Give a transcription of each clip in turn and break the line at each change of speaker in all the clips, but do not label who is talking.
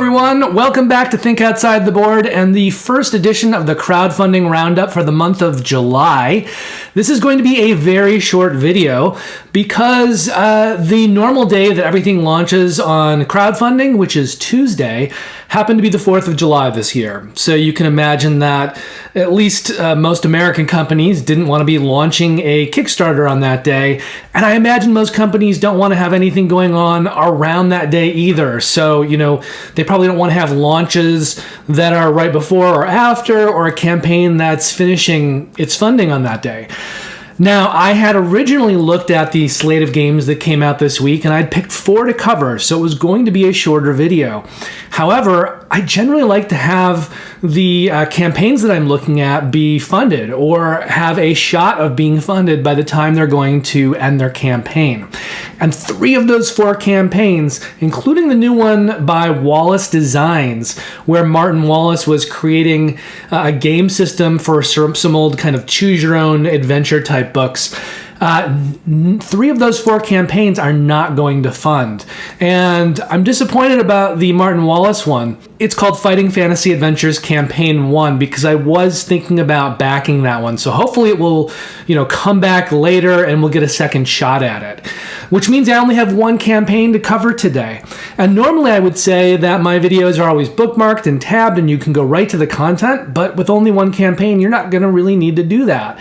everyone. Welcome back to Think Outside the Board and the first edition of the crowdfunding roundup for the month of July. This is going to be a very short video because the normal day that everything launches on crowdfunding, which is Tuesday, happened to be the 4th of July this year. So you can imagine that at least most American companies didn't want to be launching a Kickstarter on that day. And I imagine most companies don't want to have anything going on around that day either. So, they probably don't want to have launches that are right before or after, or a campaign that's finishing its funding on that day. Now, I had originally looked at the slate of games that came out this week, and I'd picked 4 to cover, so it was going to be a shorter video. However, I generally like to have the campaigns that I'm looking at be funded or have a shot of being funded by the time they're going to end their campaign. And 3 of those 4 campaigns, including the new one by Wallace Designs, where Martin Wallace was creating a game system for some old kind of choose-your-own adventure type books. 3 of those 4 campaigns are not going to fund. And I'm disappointed about the Martin Wallace one. It's called Fighting Fantasy Adventures Campaign 1 because I was thinking about backing that one. So hopefully it will, come back later and we'll get a second shot at it. Which means I only have 1 campaign to cover today. And normally I would say that my videos are always bookmarked and tabbed and you can go right to the content, but with only 1 campaign, you're not going to really need to do that.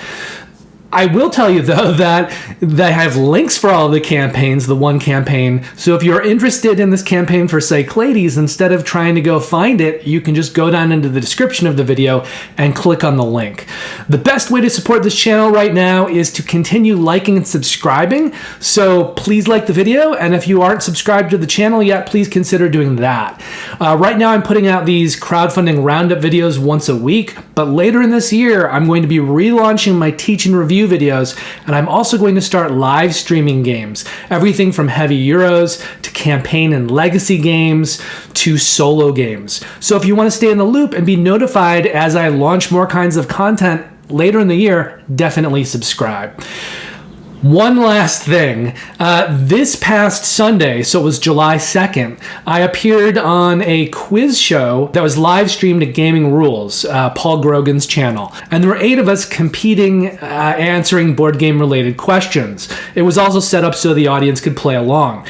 I will tell you, though, that I have links for all of the campaigns, the 1 campaign. So if you're interested in this campaign for Cyclades, instead of trying to go find it, you can just go down into the description of the video and click on the link. The best way to support this channel right now is to continue liking and subscribing. So please like the video. And if you aren't subscribed to the channel yet, please consider doing that. Right now, I'm putting out these crowdfunding roundup videos once a week. But later in this year, I'm going to be relaunching my teach and review videos, and I'm also going to start live streaming games. Everything from heavy Euros to campaign and legacy games to solo games. So if you want to stay in the loop and be notified as I launch more kinds of content later in the year, definitely subscribe. One last thing, this past Sunday, so it was July 2nd, I appeared on a quiz show that was live streamed at Gaming Rules, Paul Grogan's channel. And there were 8 of us competing, answering board game related questions. It was also set up so the audience could play along.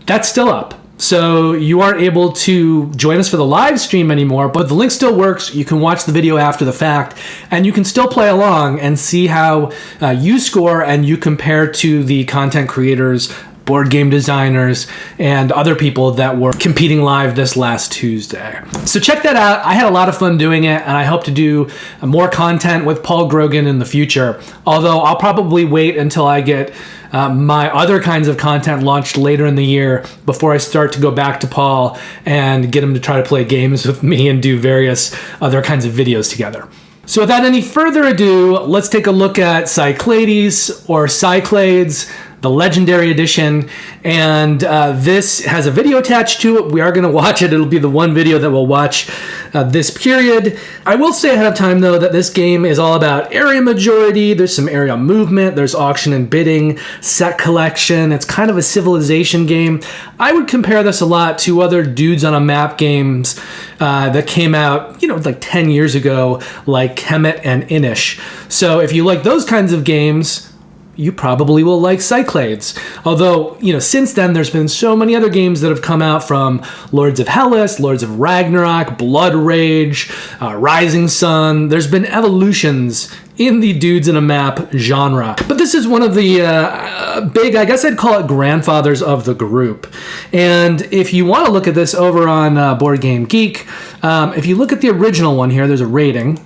That's still up. So you aren't able to join us for the live stream anymore, but the link still works. You can watch the video after the fact, and you can still play along and see how you score and you compare to the content creators, board game designers, and other people that were competing live this last Tuesday. So check that out. I had a lot of fun doing it, and I hope to do more content with Paul Grogan in the future, although I'll probably wait until I get my other kinds of content launched later in the year before I start to go back to Paul and get him to try to play games with me and do various other kinds of videos together. So without any further ado, let's take a look at Cyclades or Cyclades, the Legendary Edition, and this has a video attached to it. We are going to watch it. It'll be the one video that we'll watch this period. I will say ahead of time, though, that this game is all about area majority. There's some area movement. There's auction and bidding, set collection. It's kind of a civilization game. I would compare this a lot to other dudes on a map games that came out, like 10 years ago, like Kemet and Inish. So if you like those kinds of games, you probably will like Cyclades. Although, since then, there's been so many other games that have come out, from Lords of Hellas, Lords of Ragnarok, Blood Rage, Rising Sun. There's been evolutions in the dudes in a map genre. But this is one of the big, I guess I'd call it grandfathers of the group. And if you want to look at this over on Board Game Geek, if you look at the original one here, there's a rating.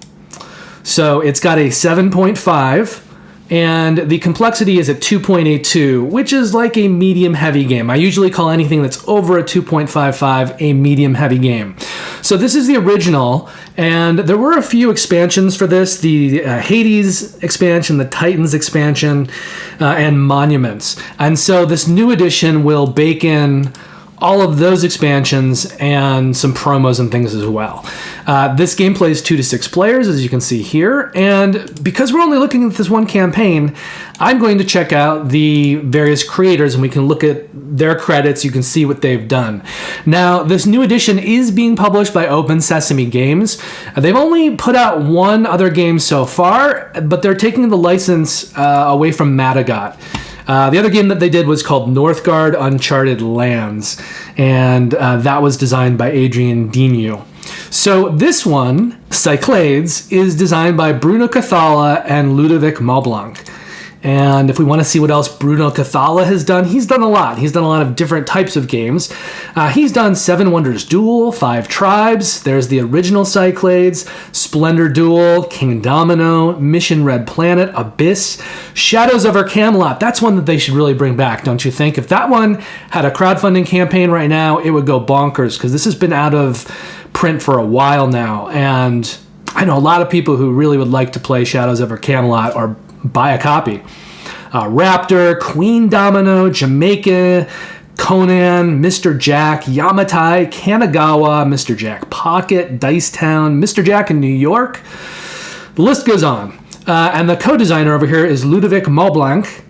So it's got a 7.5. And the complexity is at 2.82, which is like a medium-heavy game. I usually call anything that's over a 2.55 a medium-heavy game. So this is the original, and there were a few expansions for this, the Hades expansion, the Titans expansion, and Monuments. And so this new edition will bake in all of those expansions and some promos and things as well. This game plays 2 to 6 players, as you can see here, and because we're only looking at this one campaign, I'm going to check out the various creators and we can look at their credits. You can see what they've done. Now, this new edition is being published by Open Sesame Games. They've only put out one other game so far, but they're taking the license away from Madagot. The other game that they did was called Northgard Uncharted Lands, and that was designed by Adrian Dinu. So this one, Cyclades, is designed by Bruno Cathala and Ludovic Maublanc. And if we want to see what else Bruno Cathala has done, he's done a lot. He's done a lot of different types of games. He's done Seven Wonders Duel, Five Tribes, there's the original Cyclades, Splendor Duel, King Domino, Mission Red Planet, Abyss, Shadows over Camelot. That's one that they should really bring back, don't you think? If that one had a crowdfunding campaign right now, it would go bonkers, because this has been out of print for a while now. And I know a lot of people who really would like to play Shadows over Camelot or buy a copy. Raptor, Queen Domino, Jamaica, Conan, Mr. Jack, Yamatai, Kanagawa, Mr. Jack Pocket, Dicetown, Mr. Jack in New York. The list goes on. And the co-designer over here is Ludovic Maublanc,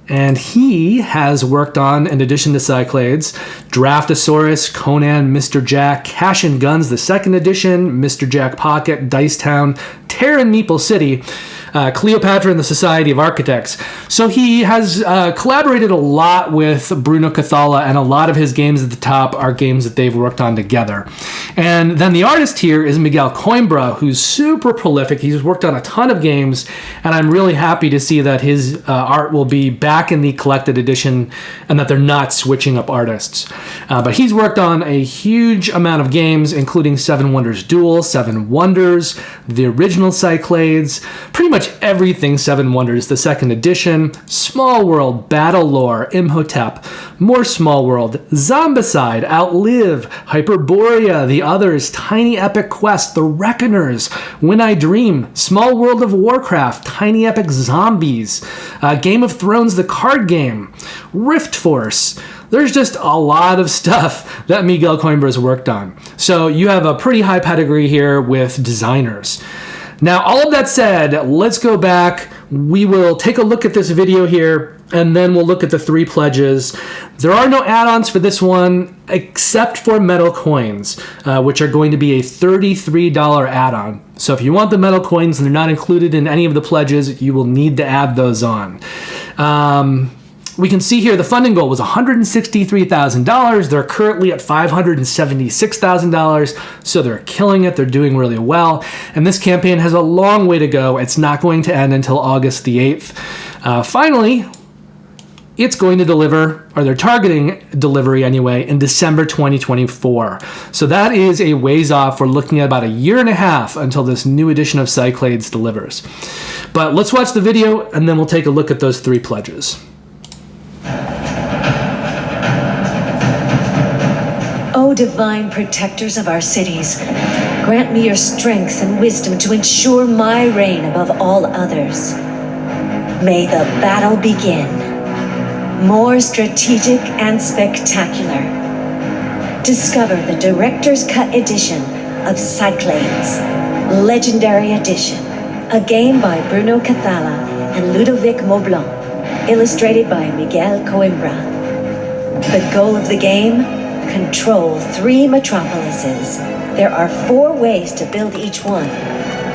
and he has worked on, in addition to Cyclades, Draftosaurus, Conan, Mr. Jack, Cash and Guns, the second edition, Mr. Jack Pocket, Dicetown, Terra and Meeple City, Cleopatra and the Society of Architects. So he has collaborated a lot with Bruno Cathala, and a lot of his games at the top are games that they've worked on together. And then the artist here is Miguel Coimbra, who's super prolific. He's worked on a ton of games, and I'm really happy to see that his art will be back in the collected edition and that they're not switching up artists. But he's worked on a huge amount of games, including Seven Wonders Duel, Seven Wonders, the original Cyclades, pretty much everything Seven Wonders, the second edition, Small World, Battle Lore, Imhotep, more Small World, Zombicide, Outlive, Hyperborea, The Others, Tiny Epic Quest, The Reckoners, When I Dream, Small World of Warcraft, Tiny Epic Zombies, Game of Thrones, the card game, Rift Force. There's just a lot of stuff that Miguel Coimbra has worked on. So you have a pretty high pedigree here with designers. Now, all of that said, let's go back. We will take a look at this video here, and then we'll look at the 3 pledges. There are no add-ons for this one, except for metal coins, which are going to be a $33 add-on. So if you want the metal coins and they're not included in any of the pledges, you will need to add those on. We can see here the funding goal was $163,000. They're currently at $576,000, so they're killing it. They're doing really well. And this campaign has a long way to go. It's not going to end until August the 8th. Finally, it's going to deliver, or they're targeting delivery anyway, in December 2024. So that is a ways off. We're looking at about a year and a half until this new edition of Cyclades delivers. But let's watch the video, and then we'll take a look at those 3 pledges.
O divine protectors of our cities, grant me your strength and wisdom to ensure my reign above all others. May the battle begin. More strategic and spectacular. Discover the Director's Cut edition of Cyclades, Legendary Edition, a game by Bruno Cathala and Ludovic Maublanc, illustrated by Miguel Coimbra. The goal of the game? Control 3 metropolises. There are 4 ways to build each one.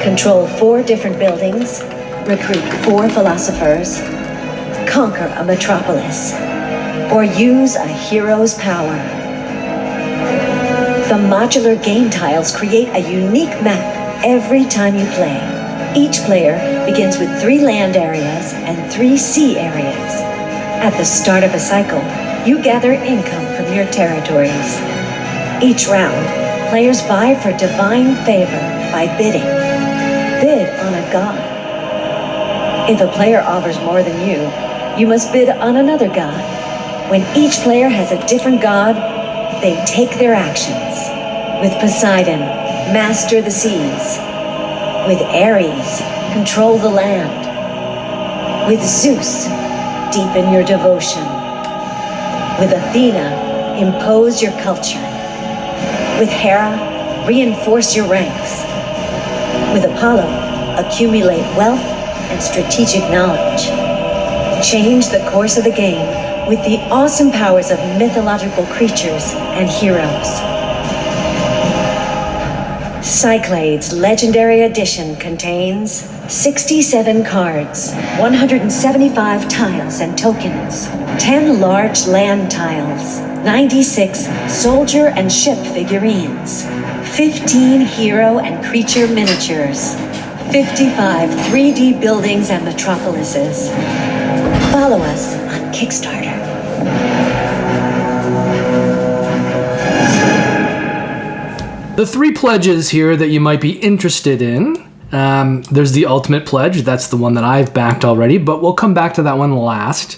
Control 4 different buildings, recruit 4 philosophers, conquer a metropolis, or use a hero's power. The modular game tiles create a unique map every time you play. Each player begins with 3 land areas and 3 sea areas. At the start of a cycle, you gather income from your territories. Each round, players vie for divine favor by bidding. Bid on a god. If a player offers more than you must bid on another god. When each player has a different god, they take their actions. With Poseidon, master the seas. With Ares, control the land. With Zeus, deepen your devotion. With Athena, impose your culture. With Hera, reinforce your ranks. With Apollo, accumulate wealth and strategic knowledge. Change the course of the game with the awesome powers of mythological creatures and heroes. Cyclades Legendary Edition contains 67 cards, 175 tiles and tokens, 10 large land tiles, 96 soldier and ship figurines, 15 hero and creature miniatures, 55 3D buildings and metropolises. Follow us on Kickstarter.
The 3 pledges here that you might be interested in. There's the Ultimate Pledge. That's the one that I've backed already, but we'll come back to that one last.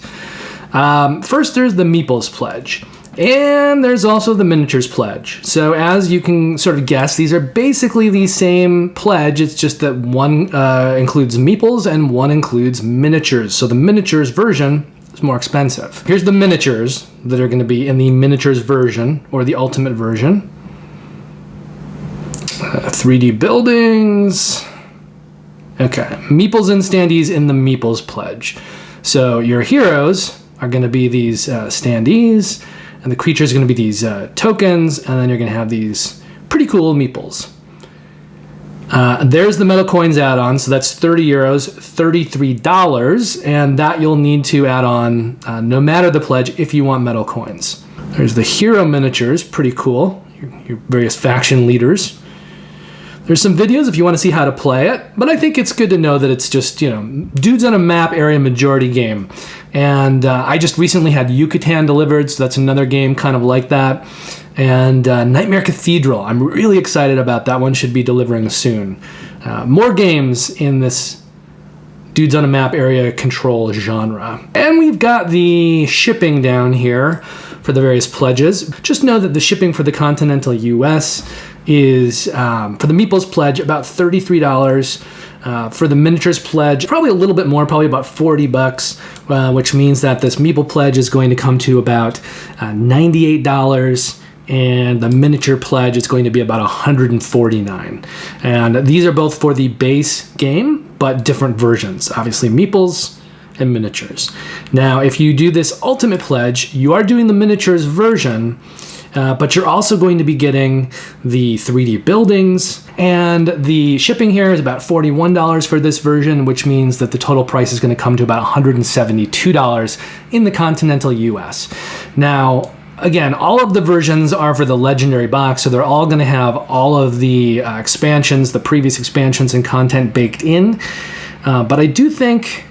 First, there's the Meeples Pledge. And there's also the Miniatures Pledge. So as you can sort of guess, these are basically the same pledge. It's just that one includes Meeples and one includes miniatures. So the miniatures version is more expensive. Here's the miniatures that are going to be in the miniatures version or the Ultimate version. 3D buildings. Okay, Meeples and standees in the Meeples Pledge. So your heroes are going to be these standees, and the creatures are going to be these tokens, and then you're going to have these pretty cool Meeples. There's the metal coins add-on, so that's 30 euros, $33, and that you'll need to add on no matter the pledge if you want metal coins. There's the hero miniatures, pretty cool, your various faction leaders. There's some videos if you want to see how to play it, but I think it's good to know that it's just, dudes on a map area majority game. And I just recently had Yucatan delivered, so that's another game kind of like that. And Nightmare Cathedral, I'm really excited about that one, should be delivering soon. More games in this dudes on a map area control genre. And we've got the shipping down here for the various pledges. Just know that the shipping for the continental US is, for the Meeples Pledge, about $33. For the Miniatures Pledge, probably a little bit more, probably about $40, which means that this Meeple Pledge is going to come to about $98. And the Miniature Pledge is going to be about $149. And these are both for the base game, but different versions. Obviously, Meeples and Miniatures. Now, if you do this Ultimate Pledge, you are doing the Miniatures version, but you're also going to be getting the 3D buildings, and the shipping here is about $41 for this version, which means that the total price is going to come to about $172 in the continental US. Now, again, all of the versions are for the Legendary box, so they're all going to have all of the expansions, the previous expansions and content baked in, but I do think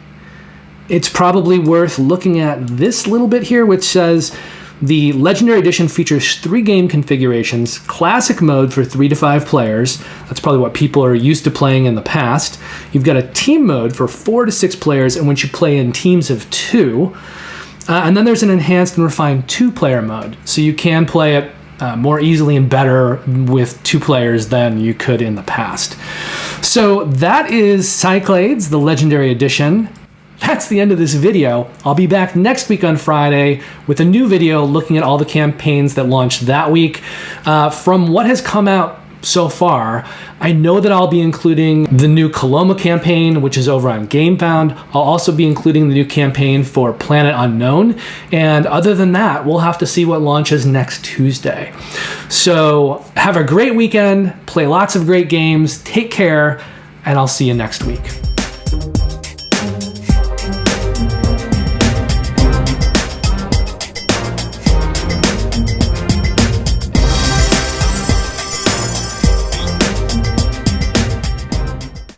it's probably worth looking at this little bit here, which says the Legendary Edition features 3 game configurations, classic mode for 3 to 5 players. That's probably what people are used to playing in the past. You've got a team mode for 4 to 6 players, in which you play in teams of 2. And then there's an enhanced and refined 2-player mode. So you can play it more easily and better with 2 players than you could in the past. So that is Cyclades, the Legendary Edition. That's the end of this video. I'll be back next week on Friday with a new video looking at all the campaigns that launched that week. From what has come out so far, I know that I'll be including the new Coloma campaign, which is over on GameFound. I'll also be including the new campaign for Planet Unknown. And other than that, we'll have to see what launches next Tuesday. So have a great weekend, play lots of great games, take care, and I'll see you next week.